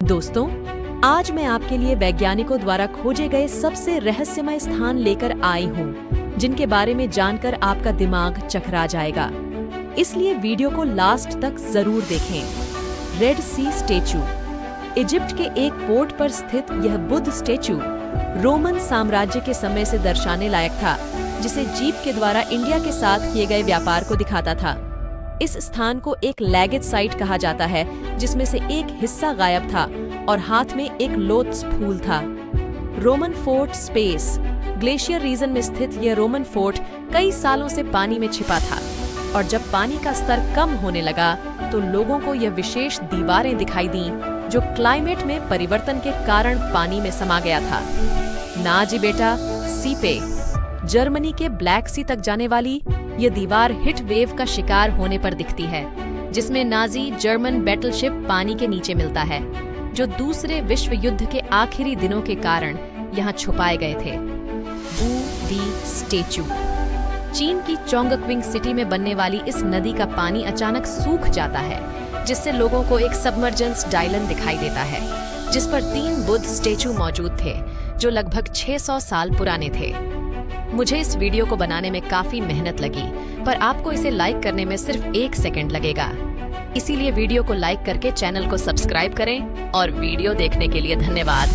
दोस्तों, आज मैं आपके लिए वैज्ञानिकों द्वारा खोजे गए सबसे रहस्यमय स्थान लेकर आई हूँ, जिनके बारे में जानकर आपका दिमाग चकरा जाएगा। इसलिए वीडियो को लास्ट तक जरूर देखें। रेड सी स्टेचू। इजिप्ट के एक पोर्ट पर स्थित यह बुद्ध स्टेचू रोमन साम्राज्य के समय से दर्शाने लायक था, जिसे जीप के द्वारा इंडिया के साथ किए गए व्यापार को दिखाता था। इस स्थान को एक लैगेज साइट कहा जाता है, जिसमें से एक हिस्सा गायब था और हाथ में एक लोटस फूल था। Roman fort space. Glacier region में स्थित यह रोमन फोर्ट कई सालों से पानी में छिपा था, और जब पानी का स्तर कम होने लगा तो लोगों को यह विशेष दीवारें दिखाई दी, जो क्लाइमेट में परिवर्तन के कारण पानी में समा गया था। ना जी बेटा, सीपे। जर्मनी के ब्लैक सी तक जाने वाली यह दीवार हिट वेव का शिकार होने पर दिखती है, जिसमें नाजी जर्मन बैटलशिप पानी के नीचे मिलता है, जो दूसरे विश्व युद्ध के आखिरी दिनों के कारण यहाँ छुपाए गए थे। वू दी स्टेचू। चीन की चोंगक्विंग सिटी में बनने वाली इस नदी का पानी अचानक सूख जाता है, जिससे लोगों को एक सबमर्जेंस डायलन दिखाई देता है, जिस पर 3 बुद्ध स्टेचू मौजूद थे, जो लगभग 600 साल पुराने थे। मुझे इस वीडियो को बनाने में काफी मेहनत लगी, पर आपको इसे लाइक करने में सिर्फ 1 सेकंड लगेगा। इसीलिए वीडियो को लाइक करके चैनल को सब्सक्राइब करें, और वीडियो देखने के लिए धन्यवाद।